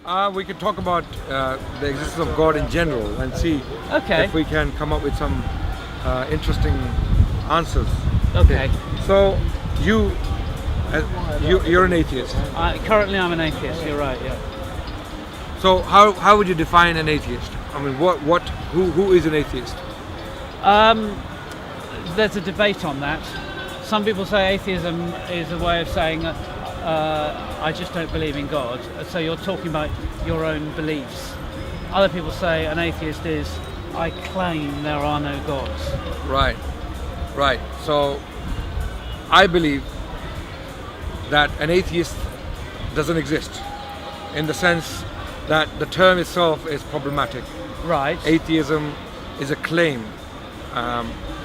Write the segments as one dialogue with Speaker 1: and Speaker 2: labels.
Speaker 1: We could talk about the existence of God in general and see
Speaker 2: Okay.
Speaker 1: if we can come up with some interesting answers.
Speaker 2: Okay.
Speaker 1: So you're an atheist.
Speaker 2: Currently, I'm an atheist. You're right. Yeah.
Speaker 1: So how would you define an atheist? I mean, who is an atheist?
Speaker 2: There's a debate on that. Some people say atheism is a way of saying I just don't believe in God. So you're talking about your own beliefs. Other people say an atheist is I claim there are no gods.
Speaker 1: Right. So I believe that an atheist doesn't exist, in the sense that the term itself is problematic.
Speaker 2: Right.
Speaker 1: Atheism is a claim.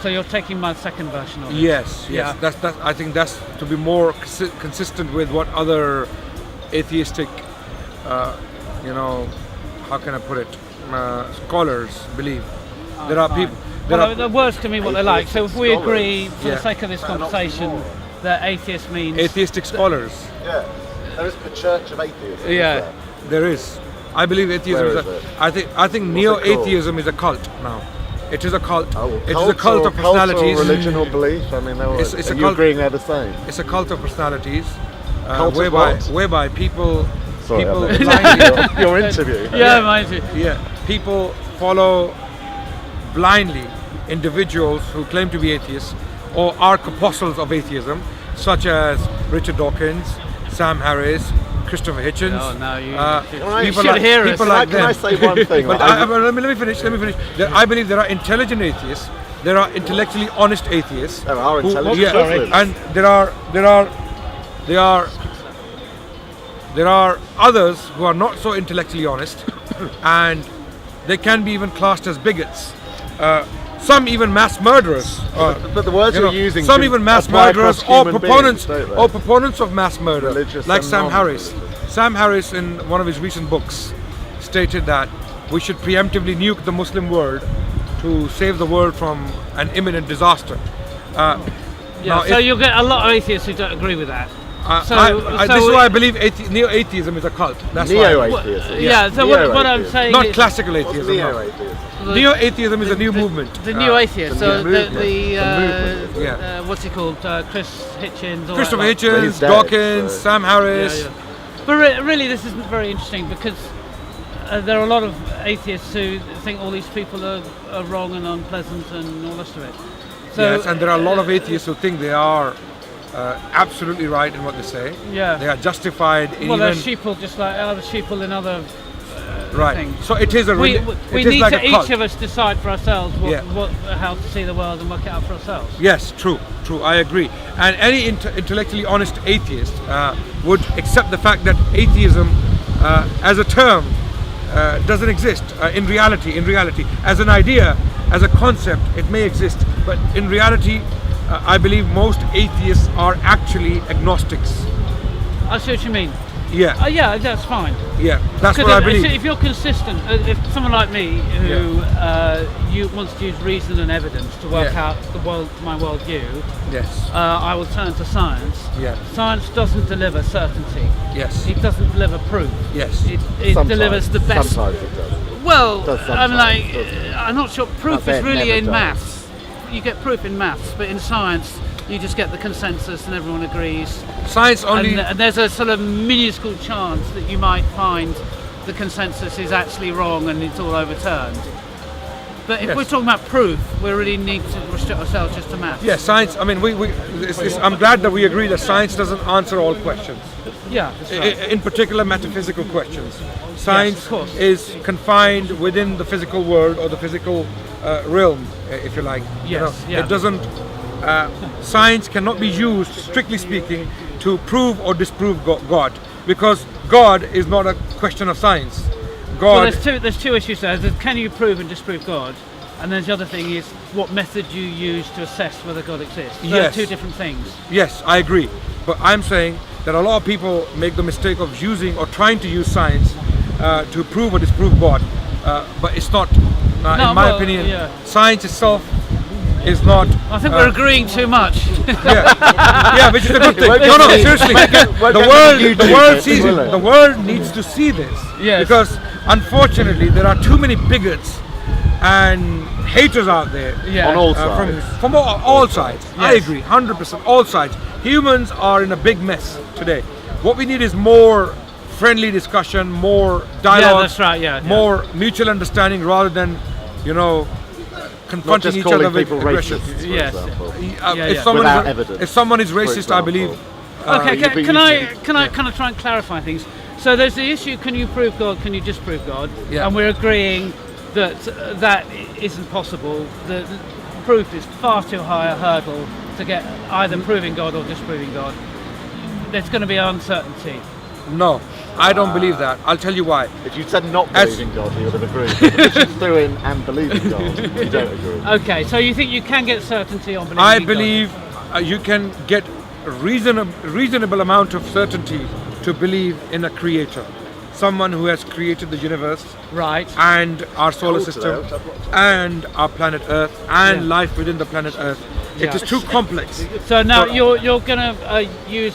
Speaker 2: So you're taking my second version of it.
Speaker 1: Yes.
Speaker 2: Yeah.
Speaker 1: That's I think that's to be more consistent with what other atheistic, how can I put it, scholars believe. There are
Speaker 2: Fine.
Speaker 1: people.
Speaker 2: The words can mean what they like. So if we
Speaker 3: Atheistic
Speaker 2: agree, for
Speaker 1: Yeah.
Speaker 2: the sake of this
Speaker 3: An
Speaker 2: conversation,
Speaker 3: oxymoron.
Speaker 2: that atheist means
Speaker 1: Atheistic scholars.
Speaker 3: Yeah. There is a church of atheists. isn't
Speaker 2: Yeah.
Speaker 3: there?
Speaker 1: There is. I believe atheism
Speaker 3: Where
Speaker 1: is
Speaker 3: is
Speaker 1: a.
Speaker 3: it?
Speaker 1: I think
Speaker 3: What's it
Speaker 1: neo-atheism is a cult now. It is a cult.
Speaker 3: Oh, well,
Speaker 1: It is a cult of personalities.
Speaker 3: Cult or religion or belief. I mean,
Speaker 1: It's
Speaker 3: are
Speaker 1: a
Speaker 3: you
Speaker 1: cult.
Speaker 3: agreeing they're the same?
Speaker 1: It's a cult of personalities,
Speaker 3: Cult of what?
Speaker 1: whereby people
Speaker 3: Sorry,
Speaker 1: people
Speaker 3: I meant
Speaker 1: blindly,
Speaker 3: your interview.
Speaker 2: Yeah, mind you.
Speaker 1: people follow blindly individuals who claim to be atheists or are apostles of atheism, such as Richard Dawkins, Sam Harris, Christopher Hitchens.
Speaker 2: Oh, no, you
Speaker 1: people
Speaker 2: should
Speaker 1: like,
Speaker 2: hear us.
Speaker 1: people like
Speaker 3: Can I
Speaker 1: them.
Speaker 3: say one thing?
Speaker 1: But let me finish. I believe there are intelligent atheists. There are intellectually honest atheists.
Speaker 3: There are
Speaker 1: who-
Speaker 3: intelligent
Speaker 1: yeah,
Speaker 3: Muslims.
Speaker 1: and there are others who are not so intellectually honest, and they can be even classed as bigots. Some even mass murderers.
Speaker 3: But the words you're using
Speaker 1: Some
Speaker 3: can
Speaker 1: even mass
Speaker 3: apply
Speaker 1: murderers
Speaker 3: across
Speaker 1: or
Speaker 3: human
Speaker 1: proponents
Speaker 3: beings, don't they?
Speaker 1: or proponents of mass murder,
Speaker 3: Religious
Speaker 1: like
Speaker 3: and
Speaker 1: Sam Harris.
Speaker 3: non-religious.
Speaker 1: Sam Harris, in one of his recent books, stated that we should preemptively nuke the Muslim world to save the world from an imminent disaster.
Speaker 2: Yeah,
Speaker 1: Now,
Speaker 2: so
Speaker 1: if-
Speaker 2: you'll get a lot of atheists who don't agree with that. So-
Speaker 1: this
Speaker 2: so
Speaker 1: is why I believe neo-atheism is a cult. That's why.
Speaker 3: Neo-atheism.
Speaker 2: Yeah, so what I'm saying
Speaker 1: Not
Speaker 2: is
Speaker 1: classical
Speaker 3: What's
Speaker 1: atheism. No.
Speaker 3: neo-atheism?
Speaker 1: Neo-atheism is a new movement.
Speaker 2: The new atheist,
Speaker 3: the
Speaker 2: so
Speaker 3: new movement. The movement.
Speaker 1: Yeah.
Speaker 2: what's he called? Chris Hitchens. All
Speaker 1: Christopher
Speaker 2: that lot.
Speaker 1: Hitchens,
Speaker 3: he's dead,
Speaker 1: Dawkins,
Speaker 3: so-
Speaker 1: Sam Harris.
Speaker 2: Yeah. But really, this isn't very interesting because there are a lot of atheists who think all these people are wrong and unpleasant and all the rest of it. So,
Speaker 1: Yes, and there are a lot of atheists who think they are absolutely right in what they say.
Speaker 2: Yeah.
Speaker 1: They are justified in
Speaker 2: Well,
Speaker 1: even
Speaker 2: there's sheeple just like other sheeple in other
Speaker 1: right.
Speaker 2: things.
Speaker 1: So it is a
Speaker 2: We
Speaker 1: it is
Speaker 2: need
Speaker 1: like
Speaker 2: to
Speaker 1: a cult.
Speaker 2: each of us decide for ourselves
Speaker 1: Yeah.
Speaker 2: how to see the world and work it out for ourselves.
Speaker 1: Yes, true, I agree. And any intellectually honest atheist would accept the fact that atheism as a term doesn't exist in reality. As an idea, as a concept, it may exist, but in reality, I believe most atheists are actually agnostics.
Speaker 2: I see what you mean.
Speaker 1: Yeah,
Speaker 2: Yeah, that's fine.
Speaker 1: yeah, that's
Speaker 2: Because
Speaker 1: what I believe.
Speaker 2: if you're consistent, if someone like me who you wants to use reason and evidence to work
Speaker 1: Yeah.
Speaker 2: out my worldview,
Speaker 1: Yes,
Speaker 2: I will turn to science.
Speaker 1: Yeah.
Speaker 2: Science doesn't deliver certainty.
Speaker 1: yes,
Speaker 2: It doesn't deliver proof.
Speaker 1: yes.
Speaker 2: It
Speaker 3: Sometimes.
Speaker 2: delivers the best.
Speaker 3: Sometimes it does.
Speaker 2: Well,
Speaker 3: Does
Speaker 2: I'm
Speaker 3: sometimes, doesn't it?
Speaker 2: I'm not sure. Proof
Speaker 3: I
Speaker 2: is
Speaker 3: bet
Speaker 2: really
Speaker 3: never
Speaker 2: in
Speaker 3: does.
Speaker 2: maths. You get proof in maths, but in science, you just get the consensus and everyone agrees.
Speaker 1: Science only.
Speaker 2: And there's a sort of minuscule chance that you might find the consensus is actually wrong and it's all overturned. But if
Speaker 1: Yes.
Speaker 2: we're talking about proof, we really need to restrict ourselves just to maths.
Speaker 1: Yeah, science. I mean, I'm glad that we agree that science doesn't answer all questions.
Speaker 2: Yeah, that's right.
Speaker 1: In particular, metaphysical questions. Science
Speaker 2: of course.
Speaker 1: is confined within the physical world or the physical realm, if you like.
Speaker 2: Yes, yeah.
Speaker 1: It doesn't. Science cannot be used, strictly speaking, to prove or disprove God, because God is not a question of science.
Speaker 2: Well,
Speaker 1: God.
Speaker 2: there's two issues there. There's can you prove and disprove God? And then the other thing is what method you use to assess whether God exists. Those
Speaker 1: Yes.
Speaker 2: are two different things.
Speaker 1: Yes, I agree. But I'm saying that a lot of people make the mistake of using or trying to use science to prove or disprove God. But it's not,
Speaker 2: No,
Speaker 1: in my
Speaker 2: well,
Speaker 1: opinion,
Speaker 2: yeah.
Speaker 1: science itself is not.
Speaker 2: I think we're agreeing too much.
Speaker 1: Yeah, which is a good thing.
Speaker 3: Won't
Speaker 1: No,
Speaker 3: get-
Speaker 1: seriously.
Speaker 3: won't get
Speaker 1: The world
Speaker 3: YouTube
Speaker 1: sees
Speaker 3: will
Speaker 1: it.
Speaker 3: it?
Speaker 1: The world needs to see this.
Speaker 2: Yes.
Speaker 1: Because unfortunately, there are too many bigots and haters out there.
Speaker 2: Yeah.
Speaker 3: On all
Speaker 1: From,
Speaker 3: sides.
Speaker 1: from all sides. I
Speaker 2: Yes.
Speaker 1: agree, 100%. All sides. Humans are in a big mess today. What we need is more friendly discussion, more dialogue,
Speaker 2: that's right, yeah.
Speaker 1: more mutual understanding rather than,
Speaker 3: Not
Speaker 1: confronting
Speaker 3: just
Speaker 1: each
Speaker 3: calling
Speaker 1: other with
Speaker 3: people
Speaker 1: aggression.
Speaker 3: racist, for
Speaker 2: Yes.
Speaker 3: example.
Speaker 1: If someone
Speaker 3: Without
Speaker 1: is
Speaker 3: evidence,
Speaker 1: if someone is
Speaker 3: for
Speaker 1: racist, I believe.
Speaker 3: example.
Speaker 2: Okay,
Speaker 3: but
Speaker 2: can I
Speaker 3: you-
Speaker 2: kind of try and clarify things? So there's the issue: can you prove God? Can you disprove God?
Speaker 1: Yeah.
Speaker 2: And we're agreeing that that isn't possible. The proof is far too high a hurdle to get either proving God or disproving God. There's going to be uncertainty.
Speaker 1: No, I don't believe that. I'll tell you why.
Speaker 3: If you said not
Speaker 1: As-
Speaker 3: believing God, you would have agreed. But because you threw in and believing God, you don't agree.
Speaker 2: Okay, so you think you can get certainty on believing
Speaker 1: I
Speaker 2: in God?
Speaker 1: believe you can get a reasonable amount of certainty to believe in a creator, someone who has created the universe
Speaker 2: Right.
Speaker 1: and our solar
Speaker 3: Cool
Speaker 1: system
Speaker 3: today.
Speaker 1: and our planet Earth and
Speaker 2: Yeah.
Speaker 1: life within the planet Earth.
Speaker 2: Yeah.
Speaker 1: It is too complex.
Speaker 2: So now
Speaker 1: So-
Speaker 2: you're going to use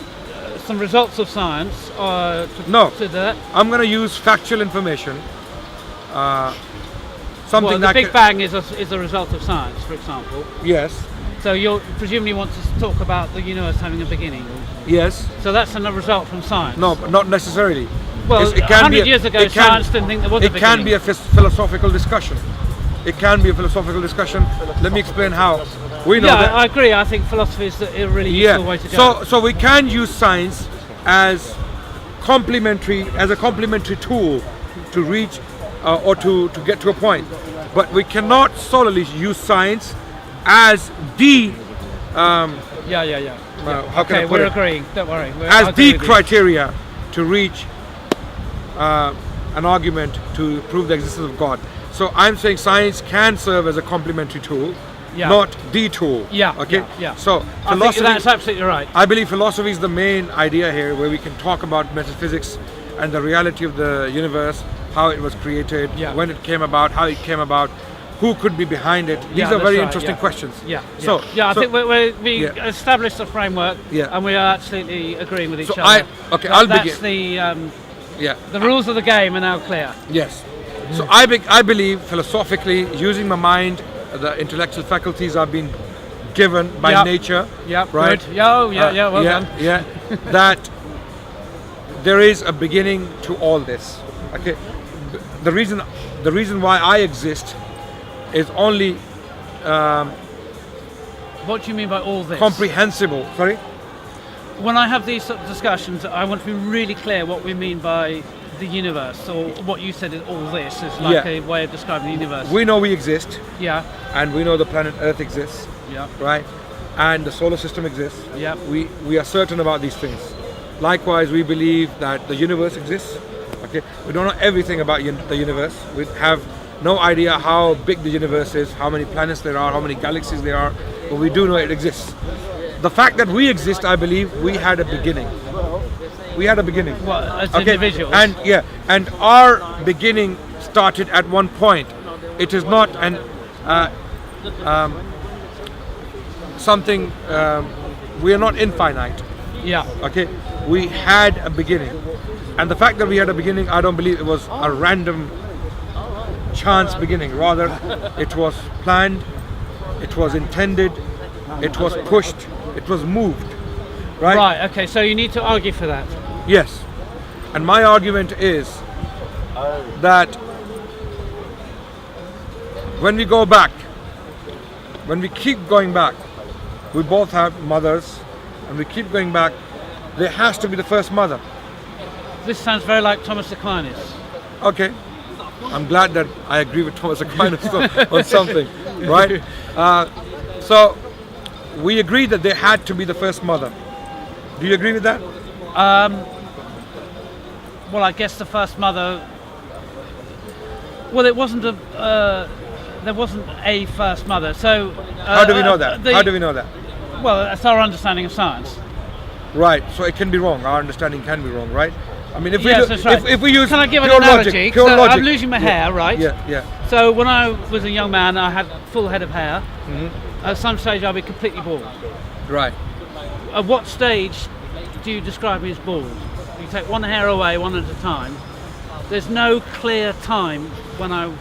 Speaker 2: some results of science
Speaker 1: No.
Speaker 2: to that.
Speaker 1: I'm going to use factual information. Something
Speaker 2: Well, the
Speaker 1: that
Speaker 2: Big
Speaker 1: can-
Speaker 2: Bang is a result of science, for example.
Speaker 1: Yes,
Speaker 2: So you presumably want to talk about the universe having a beginning.
Speaker 1: yes.
Speaker 2: So that's a result from science.
Speaker 1: No, but not necessarily.
Speaker 2: Well,
Speaker 1: It can be
Speaker 2: 100 years ago,
Speaker 1: it can-
Speaker 2: science didn't think there was a
Speaker 1: It
Speaker 2: beginning.
Speaker 1: can be a philosophical discussion. It can be a philosophical discussion. Let me explain how. We know
Speaker 2: Yeah,
Speaker 1: that.
Speaker 2: I agree. I think philosophy is a really useful way to go.
Speaker 1: So we can use science as a complementary tool to reach or to get to a point. But we cannot solely use science as the
Speaker 2: Yeah.
Speaker 1: how can I
Speaker 2: Okay,
Speaker 1: put
Speaker 2: we're
Speaker 1: it?
Speaker 2: agreeing. Don't worry. I
Speaker 1: as
Speaker 2: agree
Speaker 1: the
Speaker 2: with you.
Speaker 1: criteria to reach an argument to prove the existence of God. So I'm saying science can serve as a complementary tool,
Speaker 2: Yeah.
Speaker 1: not the tool.
Speaker 2: Yeah,
Speaker 1: Okay.
Speaker 2: yeah.
Speaker 1: So
Speaker 2: I think
Speaker 1: philosophy.
Speaker 2: that's absolutely right.
Speaker 1: I believe philosophy is the main idea here, where we can talk about metaphysics and the reality of the universe, how it was created,
Speaker 2: Yeah.
Speaker 1: when it came about, how it came about, who could be behind it. These
Speaker 2: Yeah,
Speaker 1: are
Speaker 2: that's
Speaker 1: very
Speaker 2: right,
Speaker 1: interesting
Speaker 2: yeah.
Speaker 1: questions.
Speaker 2: Yeah.
Speaker 1: So
Speaker 2: I
Speaker 1: so-
Speaker 2: think we
Speaker 1: Yeah.
Speaker 2: established a framework,
Speaker 1: Yeah.
Speaker 2: and we are absolutely agreeing with each
Speaker 1: So
Speaker 2: other.
Speaker 1: I'll
Speaker 2: That's
Speaker 1: begin. Yeah.
Speaker 2: the rules of the game are now clear.
Speaker 1: Yes. So I believe philosophically, using my mind, the intellectual faculties are being given by
Speaker 2: Yep.
Speaker 1: nature.
Speaker 2: Yep.
Speaker 1: Right.
Speaker 2: Good. Yeah. Well done.
Speaker 1: Yeah. That there is a beginning to all this. Okay. The reason why I exist is only
Speaker 2: What do you mean by all this?
Speaker 1: comprehensible. Sorry.
Speaker 2: When I have these sort of discussions, I want to be really clear what we mean by the universe, or what you said is all this is like
Speaker 1: Yeah.
Speaker 2: a way of describing the universe.
Speaker 1: We know we exist,
Speaker 2: Yeah.
Speaker 1: and we know the planet Earth exists,
Speaker 2: Yeah.
Speaker 1: right? And the solar system exists.
Speaker 2: Yeah.
Speaker 1: We are certain about these things. Likewise, we believe that the universe exists. Okay, we don't know everything about the universe. We have no idea how big the universe is, how many planets there are, how many galaxies there are, but we do know it exists. The fact that we exist, I believe, we had a beginning. We had a beginning.
Speaker 2: What, as individuals?
Speaker 1: And our beginning started at one point. It is not something. We are not infinite.
Speaker 2: Yeah.
Speaker 1: Okay, we had a beginning, and the fact that we had a beginning, I don't believe it was a random chance beginning. Rather, it was planned, it was intended, it was pushed, it was moved. Right?
Speaker 2: Right. Okay. So you need to argue for that.
Speaker 1: Yes. And my argument is that when we go back, when we keep going back, we both have mothers, and we keep going back, there has to be the first mother.
Speaker 2: This sounds very like Thomas Aquinas.
Speaker 1: Okay. I'm glad that I agree with Thomas Aquinas on something, right? So we agreed that there had to be the first mother. Do you agree with that?
Speaker 2: Well, I guess the first mother. Well, it wasn't there wasn't a first mother. So
Speaker 1: How do we know that? How do we know that?
Speaker 2: Well, that's our understanding of science.
Speaker 1: Right. So it can be wrong. Our understanding can be wrong, right? I mean, if
Speaker 2: Yes,
Speaker 1: we
Speaker 2: that's right.
Speaker 1: if we use
Speaker 2: Can I give an
Speaker 1: pure
Speaker 2: analogy?
Speaker 1: logic, pure
Speaker 2: So
Speaker 1: logic.
Speaker 2: I'm losing my hair, right?
Speaker 1: Yeah, yeah.
Speaker 2: So when I was a young man, I had full head of hair, At some stage, I'll be completely bald.
Speaker 1: Right.
Speaker 2: At what stage do you describe me as bald? You take one hair away, one at a time. There's no clear time when I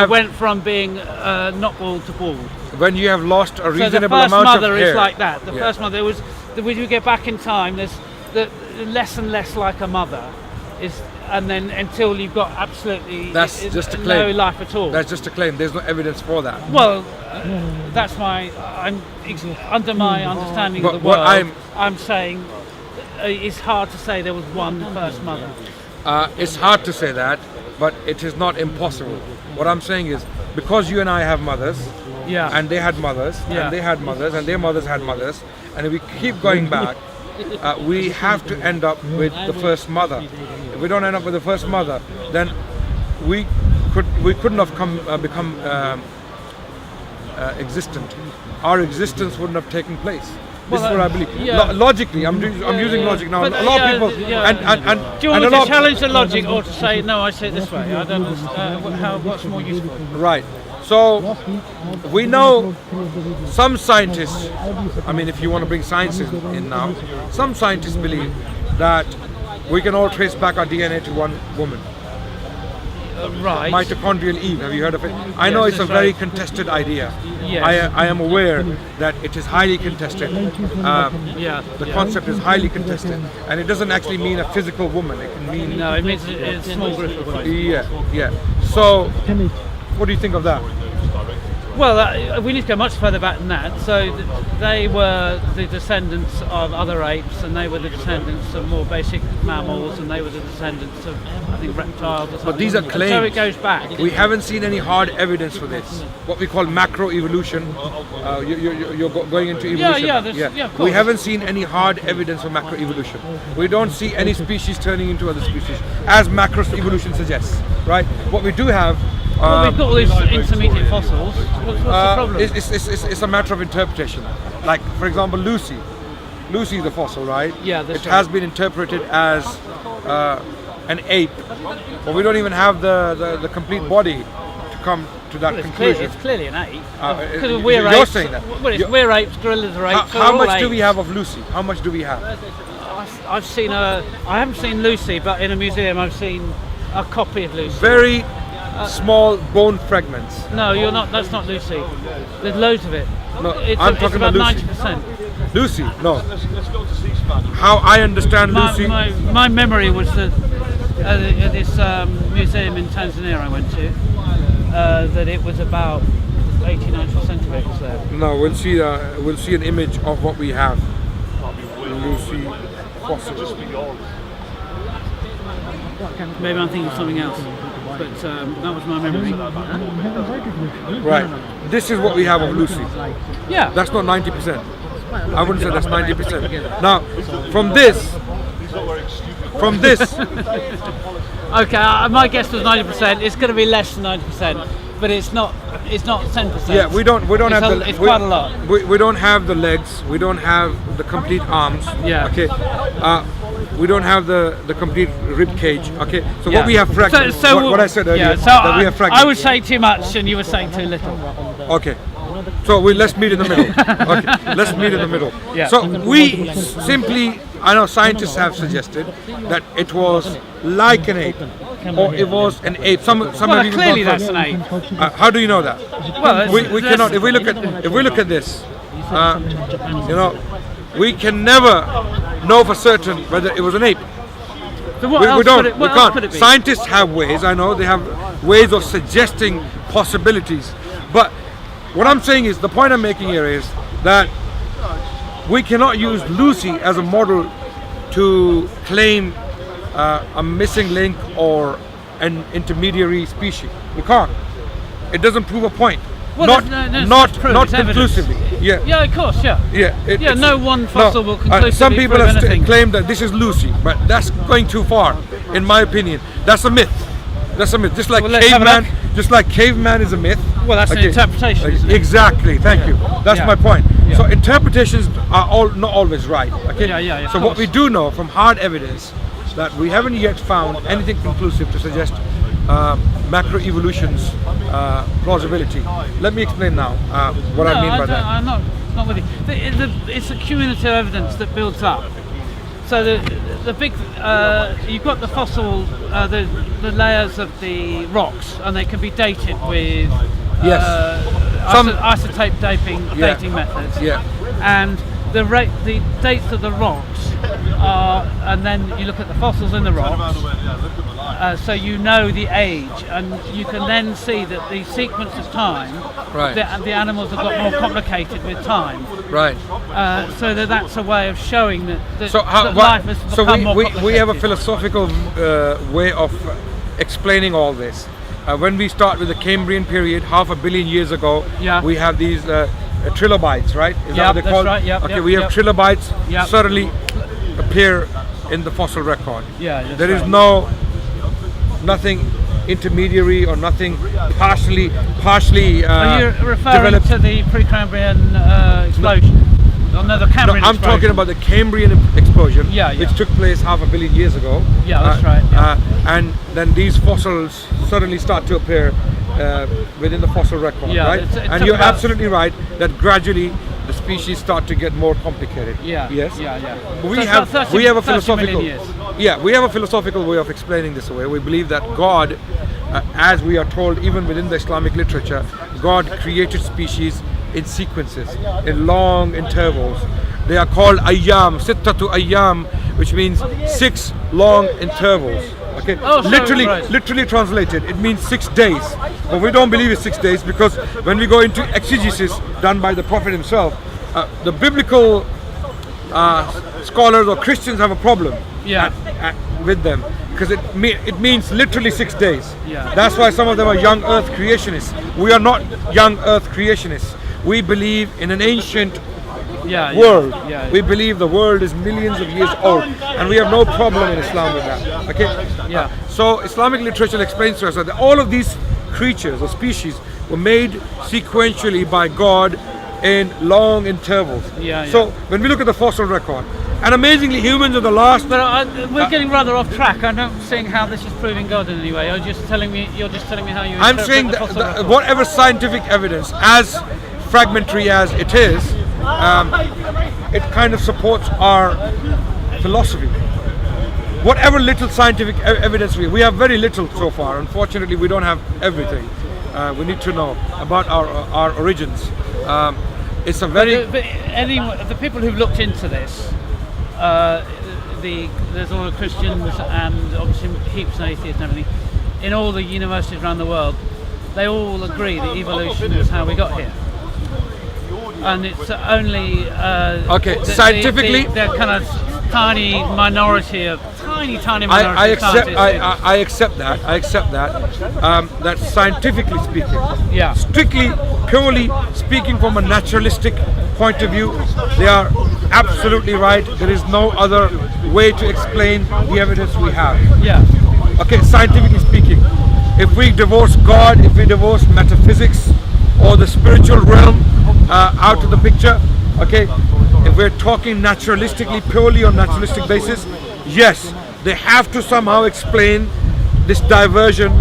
Speaker 2: went from being not bald to bald.
Speaker 1: When you have lost a
Speaker 2: So the
Speaker 1: reasonable
Speaker 2: first
Speaker 1: amount of
Speaker 2: mother
Speaker 1: hair.
Speaker 2: is like that. The
Speaker 1: Yeah.
Speaker 2: first mother was. When you get back in time, there's the less and less like a mother is, and then until you've got absolutely
Speaker 1: That's just a
Speaker 2: no
Speaker 1: claim.
Speaker 2: life at all.
Speaker 1: That's just a claim. There's no evidence for that.
Speaker 2: Well, that's under my understanding
Speaker 1: But
Speaker 2: of the
Speaker 1: what
Speaker 2: world. I'm saying it's hard to say there was one first mother.
Speaker 1: It's hard to say that, but it is not impossible. What I'm saying is, because you and I have mothers,
Speaker 2: Yeah.
Speaker 1: and they had mothers,
Speaker 2: Yeah.
Speaker 1: and they had mothers, and their mothers had mothers, and if we keep going back, we have to end up with the first mother. If we don't end up with the first mother, then we couldn't have become existent. Our existence wouldn't have taken place. This
Speaker 2: Well,
Speaker 1: is what I believe.
Speaker 2: yeah.
Speaker 1: Logically, I'm using
Speaker 2: yeah.
Speaker 1: logic now.
Speaker 2: But,
Speaker 1: a lot
Speaker 2: yeah,
Speaker 1: of people,
Speaker 2: yeah.
Speaker 1: and
Speaker 2: Do you
Speaker 1: and
Speaker 2: want
Speaker 1: a
Speaker 2: me
Speaker 1: lot
Speaker 2: to challenge the logic, or to say no? I say it this way. I don't understand what's more useful.
Speaker 1: Right. So we know some scientists, I mean, if you want to bring science in now, some scientists believe that we can all trace back our DNA to one woman.
Speaker 2: Right.
Speaker 1: Mitochondrial Eve, have you heard of it? I know it's a
Speaker 2: that's
Speaker 1: very
Speaker 2: right.
Speaker 1: contested idea.
Speaker 2: Yes.
Speaker 1: I am aware that it is highly contested.
Speaker 2: Yeah.
Speaker 1: The
Speaker 2: yeah.
Speaker 1: concept is highly contested, and it doesn't actually mean a physical woman. It can mean
Speaker 2: No, it means it's a small group of women.
Speaker 1: yeah. So, what do you think of that?
Speaker 2: Well, we need to go much further back than that. So they were the descendants of other apes, and they were the descendants of more basic mammals, and they were the descendants of, I think, reptiles or something.
Speaker 1: But these are
Speaker 2: And
Speaker 1: claims.
Speaker 2: so it goes back.
Speaker 1: We haven't seen any hard evidence for this. What we call macroevolution. You're going into evolution.
Speaker 2: of
Speaker 1: We
Speaker 2: course.
Speaker 1: haven't seen any hard evidence for macroevolution. We don't see any species turning into other species, as macroevolution suggests. Right? What we do have.
Speaker 2: Well, we've got all these intermediate fossils. What's the problem?
Speaker 1: It's a matter of interpretation. Like, for example, Lucy. Lucy is a fossil, right?
Speaker 2: Yeah, that's
Speaker 1: it
Speaker 2: right.
Speaker 1: has been interpreted as an ape, but we don't even have the complete body to come to that conclusion.
Speaker 2: It's clearly an ape. Because
Speaker 1: You're
Speaker 2: we're apes.
Speaker 1: saying that.
Speaker 2: Well, it's
Speaker 1: You're-
Speaker 2: we're apes, gorillas are apes.
Speaker 1: How
Speaker 2: we're all
Speaker 1: much do we
Speaker 2: apes.
Speaker 1: have of Lucy? How much do we have?
Speaker 2: I've seen I haven't seen Lucy, but in a museum I've seen a copy of Lucy.
Speaker 1: Very small bone fragments.
Speaker 2: No, you're not. That's not Lucy. There's loads of it.
Speaker 1: No,
Speaker 2: it's
Speaker 1: I'm
Speaker 2: it's
Speaker 1: talking
Speaker 2: about
Speaker 1: about Lucy.
Speaker 2: 90%.
Speaker 1: Lucy, no. How I understand Lucy.
Speaker 2: My memory was that at this museum in Tanzania I went to, that it was about 80-90% of it was there.
Speaker 1: No, we'll see an image of what we have. Lucy fossil.
Speaker 2: Maybe I'm thinking of something else, but that was my memory.
Speaker 1: Right. This is what we have of Lucy.
Speaker 2: Yeah.
Speaker 1: That's not 90%. I wouldn't say that's 90%. Now, from this,
Speaker 2: Okay, my guess was 90%. It's going to be less than 90%, but it's not 10%.
Speaker 1: yeah, we don't have the.
Speaker 2: It's quite a lot.
Speaker 1: We don't have the legs. We don't have the complete arms.
Speaker 2: Yeah.
Speaker 1: Okay. We don't have the complete rib cage. Okay. So
Speaker 2: Yeah.
Speaker 1: what we have fragments. what I said earlier.
Speaker 2: Yeah, so
Speaker 1: that we have fragments.
Speaker 2: I would say too much, and you were saying too little.
Speaker 1: Okay. So let's meet in the middle. Okay. Let's meet in the middle.
Speaker 2: Yeah.
Speaker 1: So we simply, I know scientists have suggested that it was like an ape, or it was an ape. Some
Speaker 2: Well,
Speaker 1: have even
Speaker 2: clearly
Speaker 1: gone
Speaker 2: that's
Speaker 1: for-
Speaker 2: an ape.
Speaker 1: How do you know that?
Speaker 2: Well,
Speaker 1: We cannot. If we look at this, we can never know for certain whether it was an ape.
Speaker 2: So what
Speaker 1: We
Speaker 2: else
Speaker 1: don't.
Speaker 2: could it, what
Speaker 1: we
Speaker 2: else
Speaker 1: can't.
Speaker 2: could it be?
Speaker 1: Scientists have ways. I know they have ways of suggesting possibilities. But what I'm saying is, the point I'm making here is that we cannot use Lucy as a model to claim a missing link or an intermediary species. We can't. It doesn't prove a point.
Speaker 2: Well,
Speaker 1: not
Speaker 2: there's
Speaker 1: not
Speaker 2: proof,
Speaker 1: not
Speaker 2: it's evidence.
Speaker 1: conclusively. Yeah.
Speaker 2: Yeah, of course, yeah.
Speaker 1: Yeah,
Speaker 2: Yeah, no one fossil will conclusively
Speaker 1: some people
Speaker 2: prove
Speaker 1: have
Speaker 2: anything.
Speaker 1: claimed that this is Lucy, but that's going too far, in my opinion. That's a myth. That's a myth. Just like
Speaker 2: Well, let's have a
Speaker 1: caveman,
Speaker 2: look.
Speaker 1: just like caveman is a myth.
Speaker 2: Well, that's an interpretation, isn't it?
Speaker 1: Exactly. Thank you. That's
Speaker 2: Yeah.
Speaker 1: my point.
Speaker 2: Yeah.
Speaker 1: So interpretations are not always right. Okay.
Speaker 2: Yeah, of
Speaker 1: So what
Speaker 2: course.
Speaker 1: we do know from hard evidence that we haven't yet found anything conclusive to suggest macroevolution's plausibility. Let me explain now what I mean by that.
Speaker 2: I'm not with you. It's a cumulative evidence that builds up. So the big, you've got the fossil, the layers of the rocks, and they can be dated with
Speaker 1: Yes.
Speaker 2: isotope dating methods.
Speaker 1: Yeah.
Speaker 2: And the dates of the rocks are, and then you look at the fossils in the rocks, so you know the age, and you can then see that the sequence of time,
Speaker 1: Right.
Speaker 2: the animals have got more complicated with time.
Speaker 1: Right.
Speaker 2: So that's a way of showing that,
Speaker 1: What-
Speaker 2: life has become more complicated.
Speaker 1: we have a philosophical way of explaining all this. When we start with the Cambrian period, 500 million years ago,
Speaker 2: Yeah.
Speaker 1: we have these trilobites, right? Is that
Speaker 2: Yep,
Speaker 1: what they're
Speaker 2: that's
Speaker 1: called?
Speaker 2: right, yep,
Speaker 1: Okay,
Speaker 2: yep,
Speaker 1: we have
Speaker 2: yep.
Speaker 1: trilobites
Speaker 2: Yep.
Speaker 1: suddenly appear in the fossil record.
Speaker 2: Yeah, that's
Speaker 1: There is
Speaker 2: right.
Speaker 1: nothing intermediary or nothing partially
Speaker 2: Are you referring
Speaker 1: developed.
Speaker 2: to the Precambrian explosion? Oh, no, the
Speaker 1: No,
Speaker 2: Cambrian
Speaker 1: I'm
Speaker 2: explosion.
Speaker 1: talking about the Cambrian explosion,
Speaker 2: Yeah, yeah.
Speaker 1: which took place 500 million years ago.
Speaker 2: Yeah, that's right, yeah.
Speaker 1: And then these fossils suddenly start to appear within the fossil record,
Speaker 2: Yeah,
Speaker 1: right?
Speaker 2: it
Speaker 1: And
Speaker 2: took
Speaker 1: you're
Speaker 2: about-
Speaker 1: absolutely right that gradually the species start to get more complicated.
Speaker 2: Yeah.
Speaker 1: Yes.
Speaker 2: Yeah.
Speaker 1: We
Speaker 2: So it's
Speaker 1: have
Speaker 2: about 30
Speaker 1: we have a
Speaker 2: 30 million
Speaker 1: philosophical
Speaker 2: years.
Speaker 1: we have a philosophical way of explaining this away. We believe that God, as we are told even within the Islamic literature, God created species in sequences, in long intervals. They are called ayyam, sittatu ayyam, which means 6 long intervals. Okay,
Speaker 2: Oh, so, right.
Speaker 1: literally translated, it means 6 days. But we don't believe it's 6 days because when we go into exegesis done by the Prophet himself, the biblical scholars or Christians have a problem
Speaker 2: Yeah.
Speaker 1: with them because it means literally 6 days.
Speaker 2: Yeah.
Speaker 1: That's why some of them are young earth creationists. We are not young earth creationists. We believe in an ancient
Speaker 2: Yeah.
Speaker 1: world.
Speaker 2: Yeah.
Speaker 1: We believe the world is millions of years old, and we have no problem in Islam with that. Okay.
Speaker 2: Yeah.
Speaker 1: So Islamic literature explains to us that all of these creatures or species were made sequentially by God in long intervals.
Speaker 2: Yeah,
Speaker 1: So when we look at the fossil record, and amazingly, humans are the last.
Speaker 2: But we're getting rather off track. I'm not seeing how this is proving God in any way. You're just telling me how you.
Speaker 1: I'm
Speaker 2: interpret
Speaker 1: saying
Speaker 2: the fossil
Speaker 1: that
Speaker 2: record.
Speaker 1: whatever scientific evidence, as fragmentary as it is, it kind of supports our philosophy. Whatever little scientific evidence we have very little so far. Unfortunately, we don't have everything. We need to know about our origins. It's a very
Speaker 2: But anyway, the people who've looked into this, there's a lot of Christians and obviously heaps of atheists and everything, in all the universities around the world, they all agree that evolution is how we got here. And it's only
Speaker 1: Okay, scientifically-
Speaker 2: the kind of tiny minority of
Speaker 1: I
Speaker 2: of
Speaker 1: accept
Speaker 2: scientists.
Speaker 1: I accept that. I accept that. That scientifically speaking,
Speaker 2: Yeah.
Speaker 1: strictly, purely speaking from a naturalistic point of view, they are absolutely right. There is no other way to explain the evidence we have.
Speaker 2: Yeah.
Speaker 1: Okay, scientifically speaking, if we divorce God, if we divorce metaphysics or the spiritual realm out of the picture, okay, if we're talking naturalistically, purely on naturalistic basis, yes, they have to somehow explain this diversion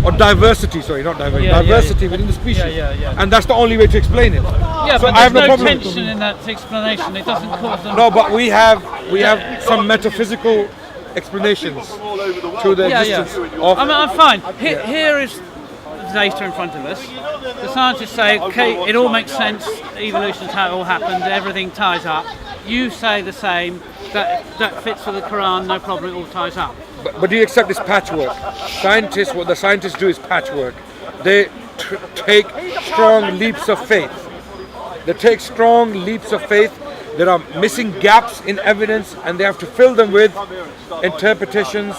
Speaker 1: or diversity, sorry, not diversion,
Speaker 2: Yeah,
Speaker 1: diversity within the species.
Speaker 2: Yeah.
Speaker 1: And that's the only way to explain it.
Speaker 2: Yeah,
Speaker 1: So
Speaker 2: but
Speaker 1: I have
Speaker 2: there's
Speaker 1: no
Speaker 2: no
Speaker 1: problem.
Speaker 2: tension in that explanation. It doesn't cause them.
Speaker 1: No, but we have some metaphysical explanations to the existence of.
Speaker 2: I'm fine. Here is data in front of us. The scientists say, okay, it all makes sense. Evolution's how it all happened. Everything ties up. You say the same. That fits with the Quran. No problem. It all ties up.
Speaker 1: But do you accept this patchwork? What the scientists do is patchwork. They take strong leaps of faith. They take strong leaps of faith. There are missing gaps in evidence, and they have to fill them with interpretations,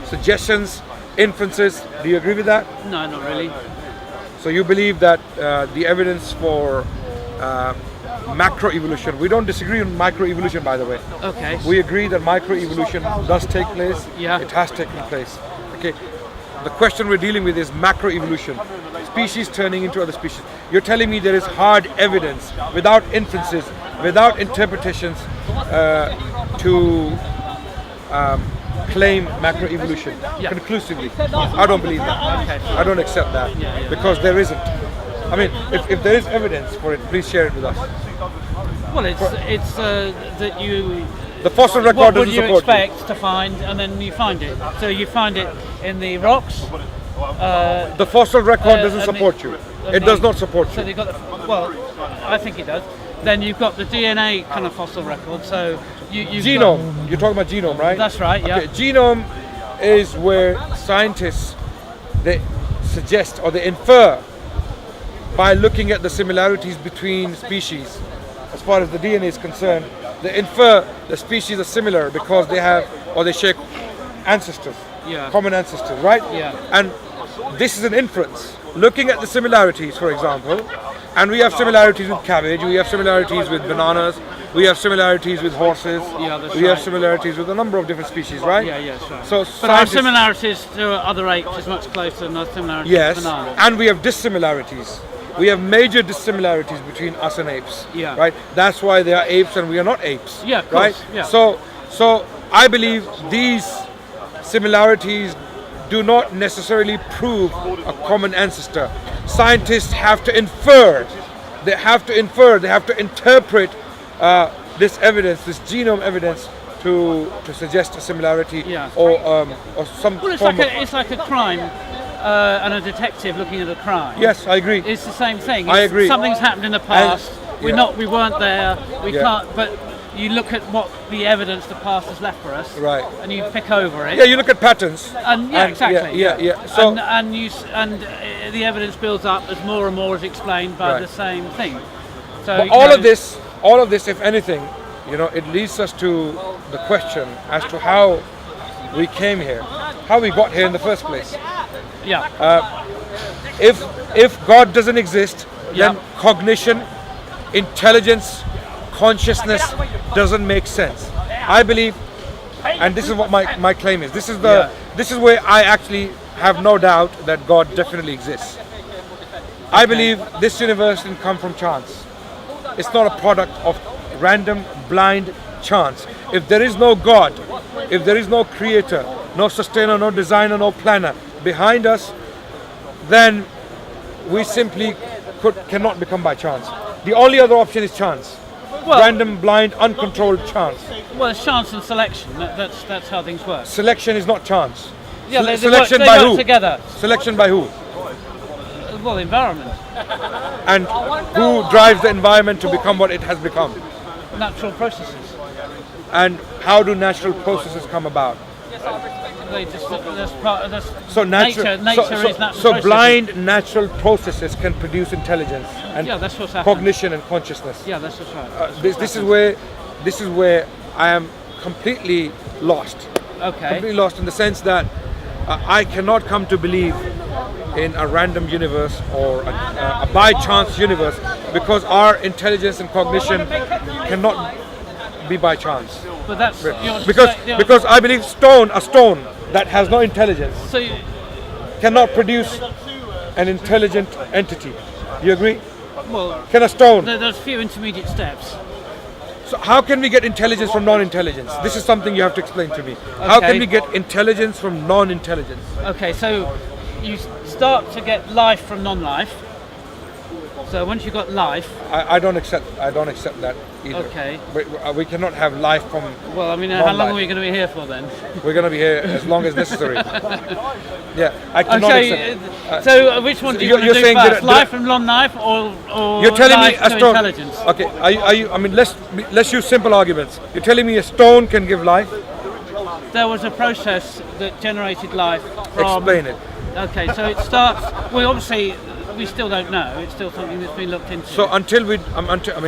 Speaker 1: suggestions, inferences. Do you agree with that?
Speaker 2: No, not really.
Speaker 1: So you believe that the evidence for macroevolution, we don't disagree on microevolution, by the way.
Speaker 2: Okay.
Speaker 1: We agree that microevolution does take place.
Speaker 2: Yeah.
Speaker 1: It has taken place. Okay. The question we're dealing with is macroevolution. Species turning into other species. You're telling me there is hard evidence, without inferences, without interpretations, to claim macroevolution conclusively. I don't believe that.
Speaker 2: Okay.
Speaker 1: I don't accept that because there isn't. I mean, if there is evidence for it, please share it with us.
Speaker 2: Well, it's that you.
Speaker 1: The fossil record
Speaker 2: What would
Speaker 1: doesn't
Speaker 2: you
Speaker 1: support you.
Speaker 2: expect to find, and then you find it. So you find it in the rocks.
Speaker 1: The fossil record doesn't
Speaker 2: and
Speaker 1: support you.
Speaker 2: and
Speaker 1: It does not support
Speaker 2: So
Speaker 1: you.
Speaker 2: you've got well, I think it does. Then you've got the DNA kind of fossil record. So you've
Speaker 1: Genome. You're talking about genome, right?
Speaker 2: That's right. Yeah.
Speaker 1: Okay, genome is where scientists they suggest or they infer by looking at the similarities between species. As far as the DNA is concerned, they infer the species are similar because they have or they share ancestors, common ancestors, right?
Speaker 2: Yeah.
Speaker 1: And this is an inference. Looking at the similarities, for example, and we have similarities with cabbage, we have similarities with bananas, we have similarities with horses,
Speaker 2: Yeah, that's
Speaker 1: we have
Speaker 2: right.
Speaker 1: similarities with a number of different species, right?
Speaker 2: Yeah, yes, right.
Speaker 1: So
Speaker 2: But our
Speaker 1: scientists-
Speaker 2: similarities to other apes is much closer than our similarities
Speaker 1: Yes,
Speaker 2: to bananas.
Speaker 1: and we have dissimilarities. We have major dissimilarities between us and apes.
Speaker 2: Yeah.
Speaker 1: Right. That's why they are apes and we are not apes.
Speaker 2: Yeah, of course,
Speaker 1: Right.
Speaker 2: yeah.
Speaker 1: So I believe these similarities do not necessarily prove a common ancestor. Scientists have to infer. They have to infer. They have to interpret this evidence, this genome evidence, to suggest a similarity
Speaker 2: Yeah.
Speaker 1: or some
Speaker 2: Well, it's
Speaker 1: form
Speaker 2: like
Speaker 1: of.
Speaker 2: it's like a crime, and a detective looking at a crime.
Speaker 1: Yes, I agree.
Speaker 2: It's the same thing.
Speaker 1: I
Speaker 2: It's-
Speaker 1: agree.
Speaker 2: Something's happened in the past.
Speaker 1: yeah.
Speaker 2: We weren't there. We
Speaker 1: Yeah.
Speaker 2: can't. But you look at what the evidence the past has left for us,
Speaker 1: Right.
Speaker 2: And you pick over it.
Speaker 1: Yeah, you look at patterns.
Speaker 2: And exactly.
Speaker 1: Yeah. So
Speaker 2: The evidence builds up as more and more is explained by
Speaker 1: Right.
Speaker 2: the same thing. So
Speaker 1: but
Speaker 2: you
Speaker 1: all
Speaker 2: know,
Speaker 1: of this, if anything, it leads us to the question as to how we came here, how we got here in the first place.
Speaker 2: Yeah.
Speaker 1: If God doesn't exist, then
Speaker 2: Yeah.
Speaker 1: cognition, intelligence, consciousness doesn't make sense. I believe, and this is what my claim is. This is where I actually have no doubt that God definitely exists. I believe this universe didn't come from chance. It's not a product of random, blind chance. If there is no God, if there is no creator, no sustainer, no designer, no planner behind us, then we simply cannot become by chance. The only other option is chance.
Speaker 2: Well-
Speaker 1: Random, blind, uncontrolled chance.
Speaker 2: Well, it's chance and selection. That's how things work.
Speaker 1: Selection is not chance.
Speaker 2: Yeah, they
Speaker 1: Selection
Speaker 2: work,
Speaker 1: by
Speaker 2: they work
Speaker 1: who?
Speaker 2: together.
Speaker 1: Selection by who?
Speaker 2: Well, the environment,
Speaker 1: And who drives the environment to become what it has become?
Speaker 2: natural processes.
Speaker 1: And how do natural processes come about?
Speaker 2: They just that's part of this.
Speaker 1: So
Speaker 2: nature is natural
Speaker 1: so
Speaker 2: processes.
Speaker 1: blind natural processes can produce intelligence and
Speaker 2: Yeah, that's what's happening.
Speaker 1: cognition and consciousness.
Speaker 2: Yeah, that's what's right.
Speaker 1: This is where I am completely lost.
Speaker 2: Okay.
Speaker 1: Completely lost in the sense that I cannot come to believe in a random universe or a by chance universe because our intelligence and cognition cannot be by chance.
Speaker 2: But that's
Speaker 1: Because I believe a stone that has no intelligence
Speaker 2: So you-
Speaker 1: cannot produce an intelligent entity. You agree?
Speaker 2: well,
Speaker 1: Can a stone?
Speaker 2: there's a few intermediate steps.
Speaker 1: So how can we get intelligence from non-intelligence? This is something you have to explain to me. How
Speaker 2: Okay.
Speaker 1: can we get intelligence from non-intelligence?
Speaker 2: Okay, so you start to get life from non-life. So once you've got life,
Speaker 1: I don't accept that either.
Speaker 2: Okay.
Speaker 1: We cannot have life from.
Speaker 2: well, I mean, how long
Speaker 1: Non-life.
Speaker 2: are we going to be here for then?
Speaker 1: We're going to be here as long as necessary. Yeah, I cannot
Speaker 2: Okay,
Speaker 1: accept.
Speaker 2: so which one do you
Speaker 1: you're-
Speaker 2: want
Speaker 1: you're
Speaker 2: to do
Speaker 1: saying
Speaker 2: first?
Speaker 1: that-
Speaker 2: Life from non-life or
Speaker 1: You're telling me
Speaker 2: life
Speaker 1: a
Speaker 2: to
Speaker 1: stone.
Speaker 2: intelligence?
Speaker 1: Okay, are you? I mean, let's use simple arguments. You're telling me a stone can give life?
Speaker 2: There was a process that generated life from...
Speaker 1: Explain it.
Speaker 2: Okay, so it starts... Well, obviously, we still don't know. It's still something that's been looked into.
Speaker 1: So until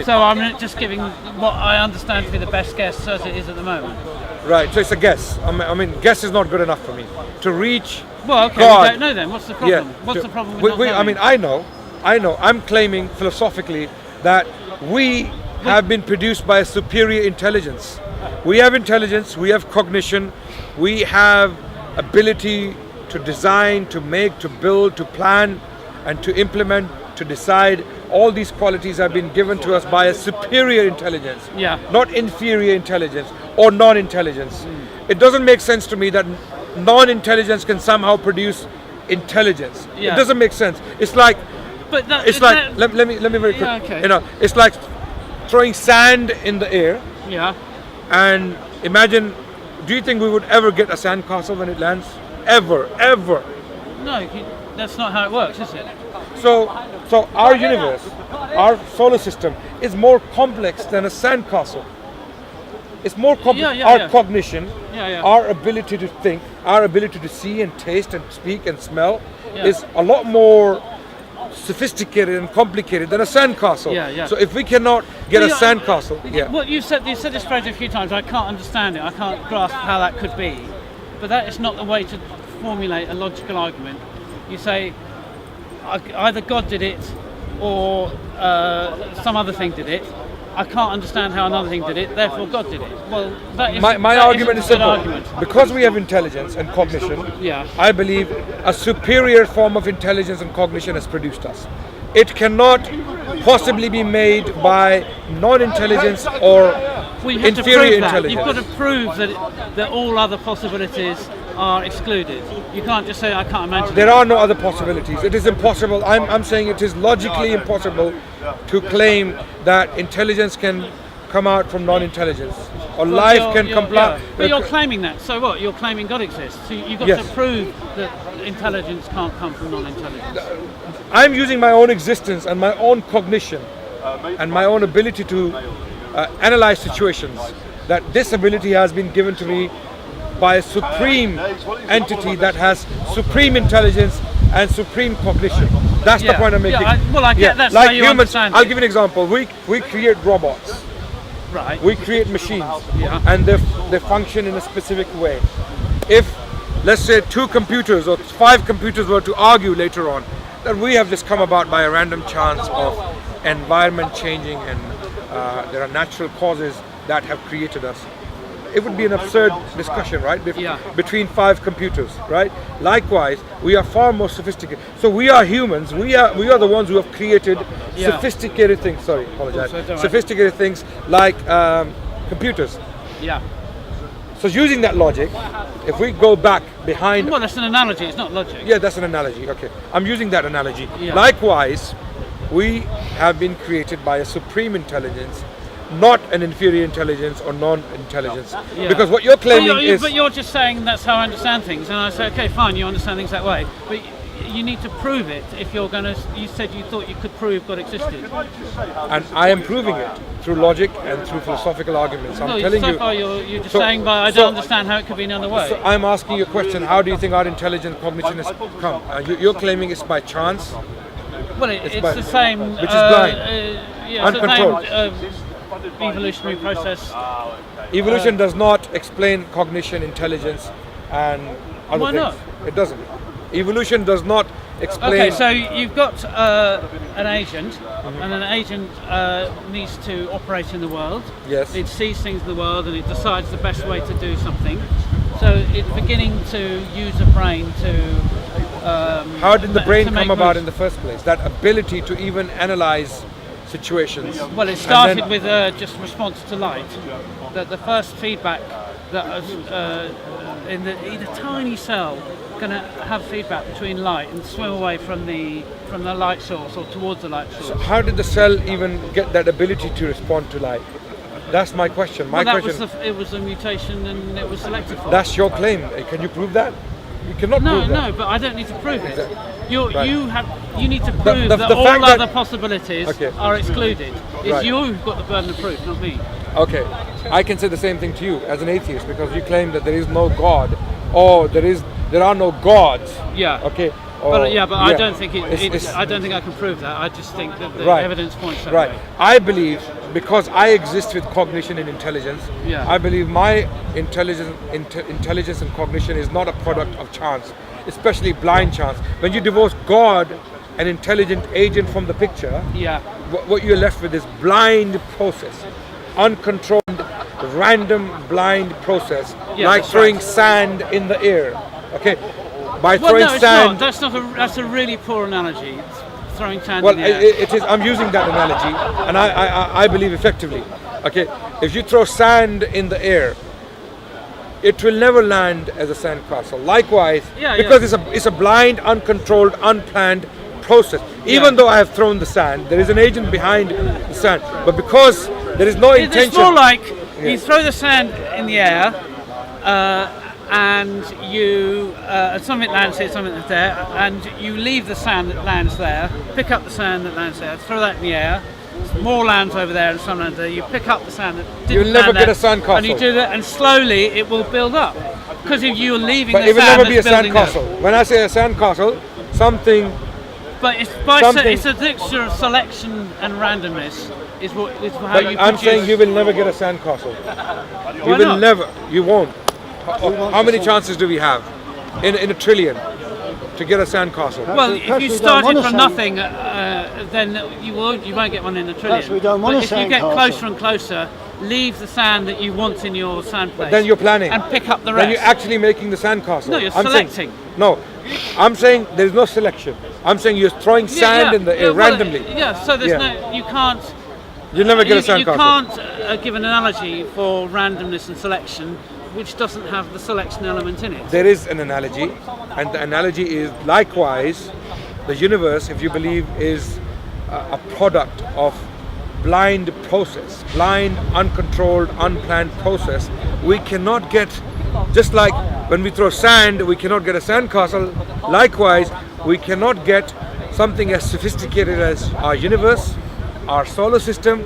Speaker 2: So I'm just giving what I understand to be the best guess as it is at the moment.
Speaker 1: right. So it's a guess. I mean, guess is not good enough for me. To reach.
Speaker 2: Well, okay,
Speaker 1: God.
Speaker 2: we don't know then. What's the problem? What's the problem with not knowing?
Speaker 1: I mean, I know. I'm claiming philosophically that we have been produced by a superior intelligence. We have intelligence, we have cognition, we have ability to design, to make, to build, to plan, and to implement, to decide. All these qualities have been given to us by a superior intelligence,
Speaker 2: Yeah.
Speaker 1: not inferior intelligence. or non-intelligence. It doesn't make sense to me that non-intelligence can somehow produce intelligence.
Speaker 2: Yeah.
Speaker 1: It doesn't make sense. It's like
Speaker 2: But that,
Speaker 1: it's like let me very quick.
Speaker 2: Yeah, okay.
Speaker 1: You know, it's like throwing sand in the air
Speaker 2: yeah.
Speaker 1: and imagine. Do you think we would ever get a sandcastle when it lands? Ever?
Speaker 2: No, that's not how it works, is it?
Speaker 1: So our universe, our solar system, is more complex than a sandcastle. It's more complex.
Speaker 2: Yeah,
Speaker 1: Our
Speaker 2: yeah.
Speaker 1: cognition,
Speaker 2: Yeah.
Speaker 1: our ability to think, our ability to see and taste and speak and smell
Speaker 2: Yeah.
Speaker 1: is a lot more sophisticated and complicated than a sandcastle.
Speaker 2: Yeah.
Speaker 1: So if we cannot get
Speaker 2: Well,
Speaker 1: a sandcastle,
Speaker 2: What you said this phrase a few times. I can't understand it. I can't grasp how that could be. But that is not the way to formulate a logical argument. You say either God did it or some other thing did it. I can't understand how another thing did it. Therefore, God did it. Well, that is
Speaker 1: my
Speaker 2: that
Speaker 1: argument is
Speaker 2: isn't a good
Speaker 1: simple.
Speaker 2: argument.
Speaker 1: Because we have intelligence and cognition,
Speaker 2: Yeah.
Speaker 1: I believe a superior form of intelligence and cognition has produced us. It cannot possibly be made by non-intelligence or
Speaker 2: Well, you have to
Speaker 1: inferior
Speaker 2: prove that.
Speaker 1: intelligence.
Speaker 2: You've got to prove that all other possibilities are excluded. You can't just say I can't imagine.
Speaker 1: There are no other possibilities. It is impossible. I'm saying it is logically impossible to claim that intelligence can come out from non-intelligence or
Speaker 2: Well,
Speaker 1: life
Speaker 2: you're-
Speaker 1: can
Speaker 2: you're-
Speaker 1: come.
Speaker 2: yeah. But you're claiming that. So what? You're claiming God exists. So you've got
Speaker 1: Yes.
Speaker 2: to prove that intelligence can't come from non-intelligence.
Speaker 1: I'm using my own existence and my own cognition and my own ability to analyze situations. That this ability has been given to me by a supreme entity that has supreme intelligence and supreme cognition. That's the
Speaker 2: Yeah.
Speaker 1: point I'm making.
Speaker 2: Yeah, well, I get that's
Speaker 1: like
Speaker 2: how you
Speaker 1: humans.
Speaker 2: understand
Speaker 1: I'll
Speaker 2: it.
Speaker 1: give you an example. We create robots.
Speaker 2: Right.
Speaker 1: We create machines,
Speaker 2: Yeah.
Speaker 1: and they function in a specific way. If, let's say, 2 computers or 5 computers were to argue later on, that we have just come about by a random chance of environment changing and there are natural causes that have created us. It would be an absurd discussion, right?
Speaker 2: Yeah.
Speaker 1: Between 5 computers, right? Likewise, we are far more sophisticated. So we are humans. We are the ones who have created
Speaker 2: Yeah.
Speaker 1: sophisticated things. Sorry, apologize.
Speaker 2: So don't worry.
Speaker 1: Sophisticated things like computers.
Speaker 2: Yeah.
Speaker 1: So using that logic, if we go back behind,
Speaker 2: Well, that's an analogy. It's not logic.
Speaker 1: yeah, that's an analogy. Okay, I'm using that analogy.
Speaker 2: Yeah.
Speaker 1: Likewise, we have been created by a supreme intelligence, not an inferior intelligence or non-intelligence.
Speaker 2: Yeah.
Speaker 1: Because what you're claiming
Speaker 2: But
Speaker 1: is
Speaker 2: you're just saying that's how I understand things, and I say, okay, fine, you understand things that way, but you need to prove it if you're going to. You said you thought you could prove God existed.
Speaker 1: and I am proving it through logic and through philosophical arguments. I'm
Speaker 2: No,
Speaker 1: telling
Speaker 2: so
Speaker 1: you.
Speaker 2: far you're just
Speaker 1: So-
Speaker 2: saying, but I
Speaker 1: so-
Speaker 2: don't understand how it could be another way.
Speaker 1: So I'm asking you a question. How do you think our intelligent cognition has come? You're claiming it's by chance.
Speaker 2: Well, it's
Speaker 1: by-
Speaker 2: the same.
Speaker 1: which is blind.
Speaker 2: Yeah, it's the
Speaker 1: Uncontrolled.
Speaker 2: same evolutionary process.
Speaker 1: Evolution does not explain cognition, intelligence, and other
Speaker 2: Why
Speaker 1: things.
Speaker 2: not?
Speaker 1: It doesn't. Evolution does not explain.
Speaker 2: Okay, so you've got an agent, and an agent needs to operate in the world.
Speaker 1: Yes.
Speaker 2: It sees things in the world and it decides the best way to do something. So it's beginning to use a brain to.
Speaker 1: How did the brain
Speaker 2: to make
Speaker 1: come about
Speaker 2: moves.
Speaker 1: in the first place? That ability to even analyze situations.
Speaker 2: Well, it
Speaker 1: And
Speaker 2: started
Speaker 1: then-
Speaker 2: with just response to light. That the first feedback that was in a tiny cell going to have feedback between light and swim away from the light source or towards the light source.
Speaker 1: How did the cell even get that ability to respond to light? That's my question. My
Speaker 2: Well,
Speaker 1: question.
Speaker 2: it was a mutation and it was selected for.
Speaker 1: That's your claim. Can you prove that? You cannot
Speaker 2: No,
Speaker 1: prove that.
Speaker 2: no, but I don't need to prove it.
Speaker 1: Exactly.
Speaker 2: You need to prove that
Speaker 1: the
Speaker 2: all
Speaker 1: fact that-
Speaker 2: other possibilities
Speaker 1: Okay.
Speaker 2: are excluded. It's
Speaker 1: Right.
Speaker 2: you who've got the burden of proof, not me.
Speaker 1: Okay, I can say the same thing to you as an atheist because you claim that there is no God, or there are no gods.
Speaker 2: Yeah.
Speaker 1: Okay.
Speaker 2: But I
Speaker 1: yeah.
Speaker 2: don't think
Speaker 1: It's-
Speaker 2: I don't think I can prove that. I just think that the
Speaker 1: Right.
Speaker 2: evidence points that
Speaker 1: Right.
Speaker 2: way.
Speaker 1: I believe because I exist with cognition and intelligence.
Speaker 2: Yeah.
Speaker 1: I believe my intelligence and cognition is not a product of chance, especially blind chance. When you divorce God, an intelligent agent from the picture,
Speaker 2: Yeah.
Speaker 1: what you're left with is blind process, uncontrolled, random blind process,
Speaker 2: Yeah,
Speaker 1: like
Speaker 2: that's
Speaker 1: throwing
Speaker 2: right.
Speaker 1: sand in the air. Okay, by
Speaker 2: Well,
Speaker 1: throwing
Speaker 2: no, it's
Speaker 1: sand.
Speaker 2: not. That's a really poor analogy. It's throwing sand
Speaker 1: Well,
Speaker 2: in the air.
Speaker 1: it is. I'm using that analogy, and I believe effectively. Okay, if you throw sand in the air, it will never land as a sandcastle. Likewise,
Speaker 2: Yeah,
Speaker 1: because it's a blind, uncontrolled, unplanned process. Even though I have thrown the sand, there is an agent behind the sand. But because there is no intention.
Speaker 2: It's more like you throw the sand in the air, and you something lands here, something that's there, and you leave the sand that lands there, pick up the sand that lands there, throw that in the air. More lands over there and some lands there. You pick up the sand that didn't
Speaker 1: You'll never
Speaker 2: land
Speaker 1: get
Speaker 2: there,
Speaker 1: a sandcastle.
Speaker 2: and you do that, and slowly it will build up. Because if you're leaving
Speaker 1: But
Speaker 2: the
Speaker 1: it will
Speaker 2: sand
Speaker 1: never be a
Speaker 2: that's building up.
Speaker 1: sandcastle. When I say a sandcastle, something.
Speaker 2: But it's it's a mixture of selection and randomness. Is how
Speaker 1: But
Speaker 2: you
Speaker 1: I'm
Speaker 2: produce.
Speaker 1: saying you will never get a sandcastle. You
Speaker 2: Why
Speaker 1: will
Speaker 2: not?
Speaker 1: never. You won't. How many chances do we have in a trillion to get a sandcastle?
Speaker 2: Well,
Speaker 4: Perhaps
Speaker 2: if you
Speaker 4: we don't
Speaker 2: started
Speaker 4: want a
Speaker 2: from
Speaker 4: sand-
Speaker 2: nothing, then you won't get one in a trillion.
Speaker 4: Perhaps we don't want
Speaker 2: but
Speaker 4: a
Speaker 2: if you get
Speaker 4: sandcastle.
Speaker 2: closer and closer, leave the sand that you want in your sand place.
Speaker 1: Then you're planning.
Speaker 2: and pick up the
Speaker 1: Then
Speaker 2: rest.
Speaker 1: you're actually making the sandcastle.
Speaker 2: No, you're
Speaker 1: I'm saying-
Speaker 2: selecting.
Speaker 1: no, I'm saying there's no selection. I'm saying you're throwing sand in the air
Speaker 2: well,
Speaker 1: randomly.
Speaker 2: So there's
Speaker 1: Yeah.
Speaker 2: you can't.
Speaker 1: You'll never get a
Speaker 2: You
Speaker 1: sandcastle.
Speaker 2: can't give an analogy for randomness and selection, which doesn't have the selection element in it.
Speaker 1: There is an analogy, and the analogy is likewise, the universe, if you believe, is a product of blind process, blind, uncontrolled, unplanned process. We cannot get, just like when we throw sand, we cannot get a sandcastle. Likewise, we cannot get something as sophisticated as our universe, our solar system,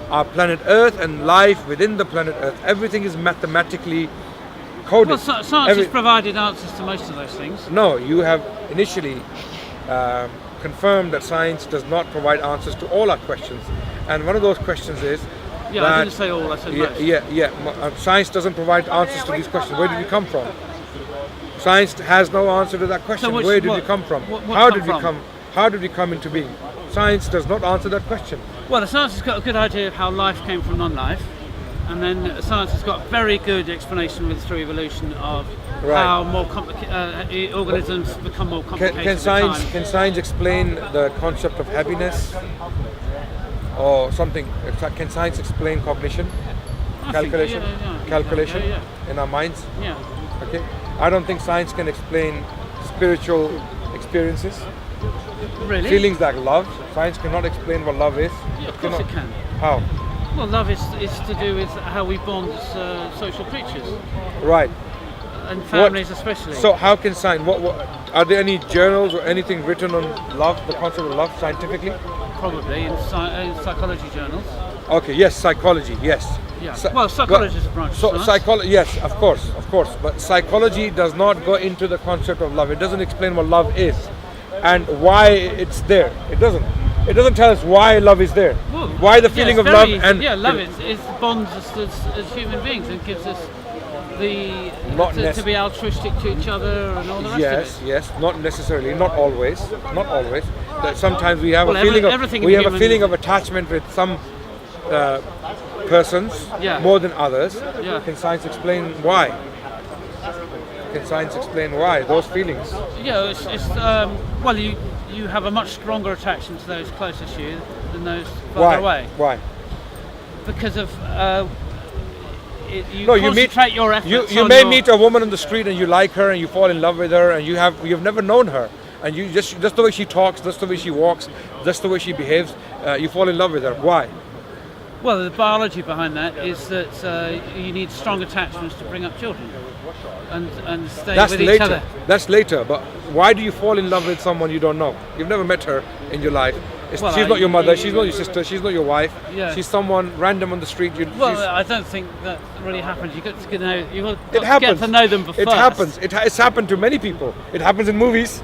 Speaker 1: our planet Earth, and life within the planet Earth. Everything is mathematically coded.
Speaker 2: Well, science has provided answers to most of those things.
Speaker 1: No, you have initially confirmed that science does not provide answers to all our questions. And one of those questions is
Speaker 2: Yeah,
Speaker 1: that,
Speaker 2: I didn't say all. I said most.
Speaker 1: Science doesn't provide answers to these questions. Where did we come from? Science has no answer to that question.
Speaker 2: which-
Speaker 1: Where did
Speaker 2: what-
Speaker 1: we come from?
Speaker 2: what
Speaker 1: How
Speaker 2: come
Speaker 1: did we
Speaker 2: from?
Speaker 1: come? How did we come into being? Science does not answer that question.
Speaker 2: Well, the science has got a good idea of how life came from non-life, and then science has got a very good explanation through evolution of
Speaker 1: Right.
Speaker 2: how more organisms become more complicated.
Speaker 1: Can science explain the concept of happiness or something? Can science explain cognition, calculation, calculation in our minds?
Speaker 2: Yeah.
Speaker 1: Okay, I don't think science can explain spiritual experiences,
Speaker 2: Really?
Speaker 1: feelings like love. Science cannot explain what love is.
Speaker 2: Yeah, of course it can.
Speaker 1: How?
Speaker 2: Well, love is to do with how we bond as social creatures,
Speaker 1: Right.
Speaker 2: and families especially.
Speaker 1: So how can science? What are there any journals or anything written on love, the concept of love, scientifically?
Speaker 2: Probably in psychology journals.
Speaker 1: Okay. Yes, psychology. Yes.
Speaker 2: Yeah.
Speaker 1: Psy-
Speaker 2: Well, psychology is a branch of
Speaker 1: So
Speaker 2: science.
Speaker 1: psychology, yes, of course. But psychology does not go into the concept of love. It doesn't explain what love is and why it's there. It doesn't. It doesn't tell us why love is there.
Speaker 2: Well,
Speaker 1: Why the
Speaker 2: yeah,
Speaker 1: feeling
Speaker 2: it's
Speaker 1: of
Speaker 2: very
Speaker 1: love
Speaker 2: easy.
Speaker 1: and
Speaker 2: love is bonds as human beings and gives us the
Speaker 1: Not
Speaker 2: to be altruistic to each other and all the rest
Speaker 1: Yes,
Speaker 2: of it.
Speaker 1: yes, not necessarily, not always. That sometimes we have
Speaker 2: Well,
Speaker 1: a feeling
Speaker 2: everything
Speaker 1: of we
Speaker 2: in
Speaker 1: have a
Speaker 2: human-
Speaker 1: feeling of attachment with some persons
Speaker 2: Yeah.
Speaker 1: more than others.
Speaker 2: Yeah.
Speaker 1: Can science explain why? Can science explain why those feelings?
Speaker 2: Yeah, well, you have a much stronger attachment to those closest to you than those further
Speaker 1: Why?
Speaker 2: away
Speaker 1: Why?
Speaker 2: because of you
Speaker 1: No, you meet
Speaker 2: concentrate your efforts.
Speaker 1: you
Speaker 2: on
Speaker 1: may
Speaker 2: your-
Speaker 1: meet a woman on the street and you like her and you fall in love with her and you've never known her and you just the way she talks, just the way she walks, just the way she behaves, you fall in love with her. Why?
Speaker 2: Well, the biology behind that is that you need strong attachments to bring up children and stay
Speaker 1: That's
Speaker 2: with each
Speaker 1: later.
Speaker 2: other.
Speaker 1: That's later. But why do you fall in love with someone you don't know? You've never met her in your life.
Speaker 2: Well,
Speaker 1: She's not your mother. She's not your sister. She's not your wife.
Speaker 2: Yeah.
Speaker 1: She's someone random on the street.
Speaker 2: Well, I don't think that really happens. You got to get to know. You got
Speaker 1: it
Speaker 2: to get
Speaker 1: happens.
Speaker 2: to know them before.
Speaker 1: It happens. It's happened to many people. It happens in movies.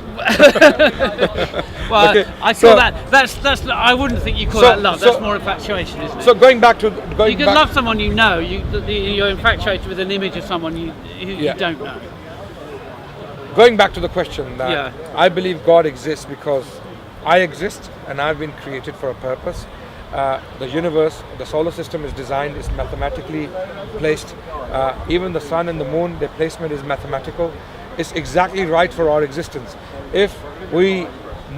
Speaker 2: Well,
Speaker 1: Okay,
Speaker 2: I
Speaker 1: so-
Speaker 2: call that's. I wouldn't think you call
Speaker 1: So-
Speaker 2: that love.
Speaker 1: so-
Speaker 2: That's more infatuation, isn't it?
Speaker 1: So going back to
Speaker 2: you can love someone you know. You're infatuated with an image of someone who
Speaker 1: Yeah.
Speaker 2: you don't know.
Speaker 1: Going back to the question that
Speaker 2: Yeah.
Speaker 1: I believe God exists because I exist and I've been created for a purpose. The universe, the solar system is designed, is mathematically placed. Even the sun and the moon, their placement is mathematical. It's exactly right for our existence. If we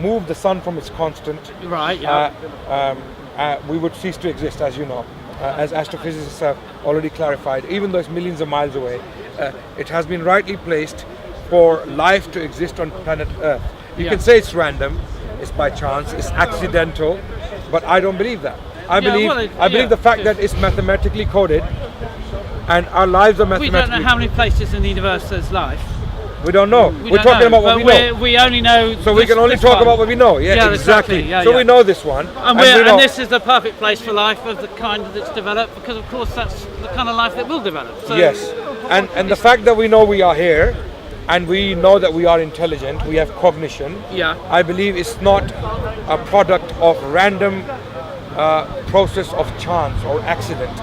Speaker 1: move the sun from its constant,
Speaker 2: Right. Yeah.
Speaker 1: we would cease to exist, as you know, as astrophysicists have already clarified, even though it's millions of miles away. it has been rightly placed for life to exist on planet Earth. You
Speaker 2: Yeah.
Speaker 1: can say it's random, it's by chance, it's accidental, but I don't believe that. I believe the fact that it's mathematically coded, and our lives are
Speaker 2: We
Speaker 1: mathematically.
Speaker 2: don't know how many places in the universe there's life.
Speaker 1: We don't know.
Speaker 2: We
Speaker 1: We're
Speaker 2: don't
Speaker 1: talking
Speaker 2: know,
Speaker 1: about what
Speaker 2: but
Speaker 1: we know.
Speaker 2: we only know.
Speaker 1: So we can only talk about what we know. Yeah,
Speaker 2: Yeah,
Speaker 1: exactly.
Speaker 2: exactly. Yeah,
Speaker 1: so
Speaker 2: yeah.
Speaker 1: we know this one,
Speaker 2: And,
Speaker 1: we know.
Speaker 2: and this is the perfect place for life of the kind that's developed, because of course that's the kind of life that will develop. So
Speaker 1: Yes, and the fact that we know we are here, and we know that we are intelligent, we have cognition.
Speaker 2: Yeah.
Speaker 1: I believe it's not a product of random process of chance or accident.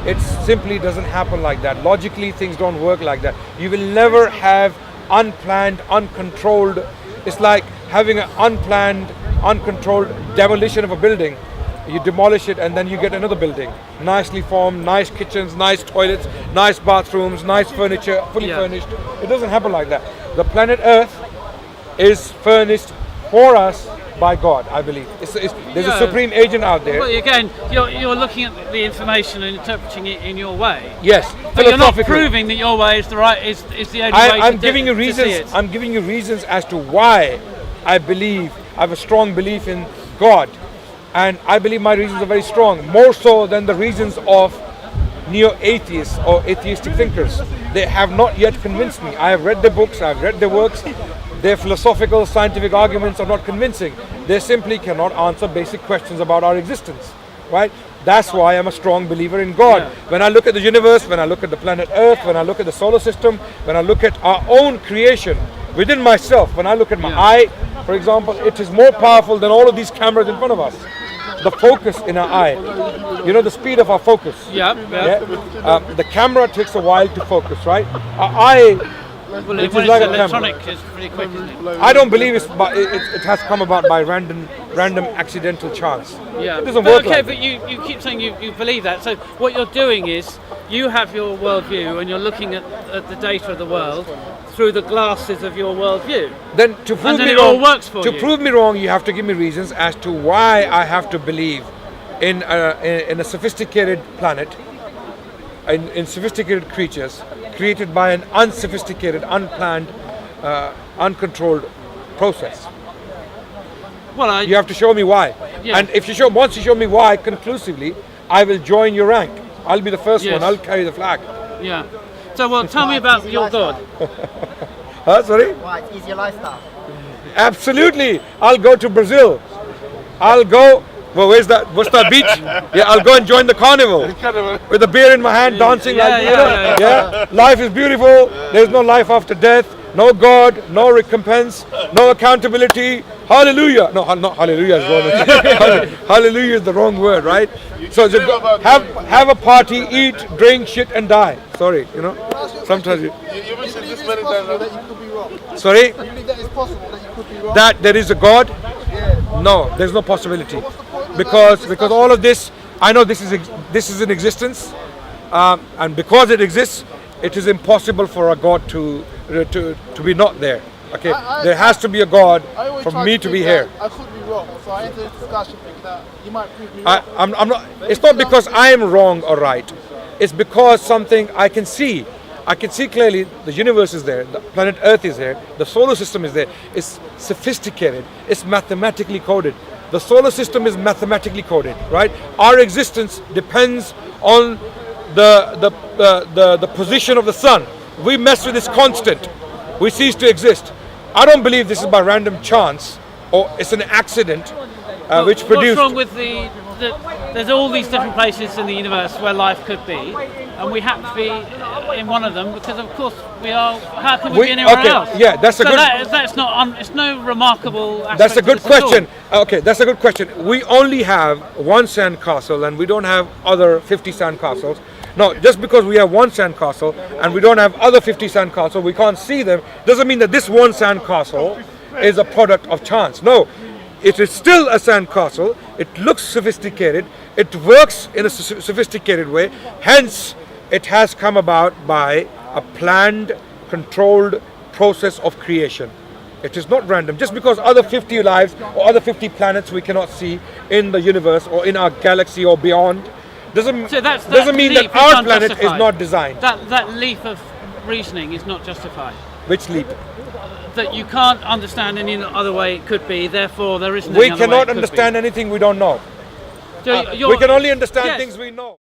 Speaker 1: It simply doesn't happen like that. Logically, things don't work like that. You will never have unplanned, uncontrolled. It's like having an unplanned, uncontrolled demolition of a building. You demolish it and then you get another building. Nicely formed, nice kitchens, nice toilets, nice bathrooms, nice furniture, fully
Speaker 2: Yeah.
Speaker 1: furnished. It doesn't happen like that. The planet Earth is furnished for us by God, I believe. There's
Speaker 2: Yeah.
Speaker 1: a supreme agent out there.
Speaker 2: Well, again, you're looking at the information and interpreting it in your way.
Speaker 1: Yes,
Speaker 2: But you're not
Speaker 1: philosophically.
Speaker 2: proving that your way is the right is the only way
Speaker 1: I'm
Speaker 2: to
Speaker 1: giving you
Speaker 2: to see
Speaker 1: reasons.
Speaker 2: it.
Speaker 1: I'm giving you reasons as to why I have a strong belief in God, and I believe my reasons are very strong, more so than the reasons of neo-atheists or atheistic thinkers. They have not yet convinced me. I have read their books. I've read their works. Their philosophical, scientific arguments are not convincing. They simply cannot answer basic questions about our existence, right? That's why I'm a strong believer in God.
Speaker 2: Yeah.
Speaker 1: When I look at the universe, when I look at the planet Earth, when I look at the solar system, when I look at our own creation within myself, when I look at my eye, for example, it is more powerful than all of these cameras in front of us. The focus in our eye, you know, the speed of our focus.
Speaker 2: Yeah.
Speaker 1: The camera takes a while to focus, right? Our eye,
Speaker 2: Well,
Speaker 1: It
Speaker 2: when
Speaker 1: is like
Speaker 2: it's
Speaker 1: a
Speaker 2: electronic, it's pretty quick, isn't it?
Speaker 1: I don't believe it has come about by random accidental chance.
Speaker 2: Yeah.
Speaker 1: It doesn't
Speaker 2: But
Speaker 1: work
Speaker 2: okay,
Speaker 1: like
Speaker 2: but
Speaker 1: that.
Speaker 2: you keep saying you believe that. So what you're doing is you have your worldview and you're looking at the data of the world through the glasses of your worldview.
Speaker 1: Then to prove
Speaker 2: then
Speaker 1: me
Speaker 2: it all
Speaker 1: wrong,
Speaker 2: works for
Speaker 1: to
Speaker 2: you.
Speaker 1: prove me wrong, you have to give me reasons as to why I have to believe in a sophisticated planet, in sophisticated creatures created by an unsophisticated, unplanned, uncontrolled process.
Speaker 2: Well,
Speaker 1: You have to show me why.
Speaker 2: Yeah.
Speaker 1: And if once you show me why conclusively, I will join your rank. I'll be the first
Speaker 2: Yes.
Speaker 1: one. I'll carry the flag.
Speaker 2: yeah. So well, tell me about your God.
Speaker 1: Huh? Sorry?
Speaker 4: Why? It's easier lifestyle.
Speaker 1: Absolutely. I'll go to Brazil. I'll go. Well, where's that? What's that beach? Yeah, I'll go and join the carnival with a beer in my hand, dancing
Speaker 2: Yeah,
Speaker 1: like
Speaker 2: yeah,
Speaker 1: yeah. Life is beautiful. There's no life after death. No God. No recompense. No accountability. Hallelujah. No, not hallelujah is wrong. Hallelujah is the wrong word, right? So just have a party, eat, drink, shit, and die. Sorry, you know. Sometimes you.
Speaker 5: You mentioned this many times.
Speaker 4: That you could be wrong.
Speaker 1: Sorry.
Speaker 4: You believe that it's possible that you could be wrong?
Speaker 1: That there is a God? No, there's no possibility. Because all of this, I know this is in existence, and because it exists, it is impossible for a God to be not there. Okay, there has to be a God
Speaker 5: I always
Speaker 1: for
Speaker 5: try
Speaker 1: me to be
Speaker 5: think
Speaker 1: here.
Speaker 5: that I could be wrong, so I enter this discussion thinking that you might prove me wrong.
Speaker 1: I'm not. It's not because I am wrong or right. It's because something I can see. I can see clearly the universe is there, the planet Earth is there, the solar system is there. It's sophisticated. It's mathematically coded. The solar system is mathematically coded, right? Our existence depends on the position of the sun. We mess with this constant, we cease to exist. I don't believe this is by random chance or it's an accident which produced.
Speaker 2: What's wrong with there's all these different places in the universe where life could be, and we happen to be in one of them because, of course, we are. How can we be anywhere
Speaker 1: okay,
Speaker 2: else?
Speaker 1: yeah, that's a
Speaker 2: so
Speaker 1: good.
Speaker 2: that's not. It's no remarkable. Aspect
Speaker 1: That's a good
Speaker 2: of this at all.
Speaker 1: question. Okay, that's a good question. We only have one sand castle and we don't have other 50 sand castles. No, just because we have one sand castle and we don't have other 50 sand castles, we can't see them, doesn't mean that this one sand castle is a product of chance. No, it is still a sand castle. It looks sophisticated. It works in a sophisticated way. Hence, it has come about by a planned, controlled process of creation. It is not random. Just because other 50 lives or other 50 planets we cannot see in the universe or in our galaxy or beyond, doesn't
Speaker 2: So that
Speaker 1: mean
Speaker 2: leap
Speaker 1: that
Speaker 2: is
Speaker 1: our planet is
Speaker 2: unjustified.
Speaker 1: not designed.
Speaker 2: That leap of reasoning is not justified.
Speaker 1: Which leap?
Speaker 2: That you can't understand any other way it could be, therefore there isn't
Speaker 1: We
Speaker 2: any other way
Speaker 1: cannot
Speaker 2: it could
Speaker 1: understand anything we don't know.
Speaker 2: be. So
Speaker 1: We can only understand
Speaker 2: yes.
Speaker 1: things we know.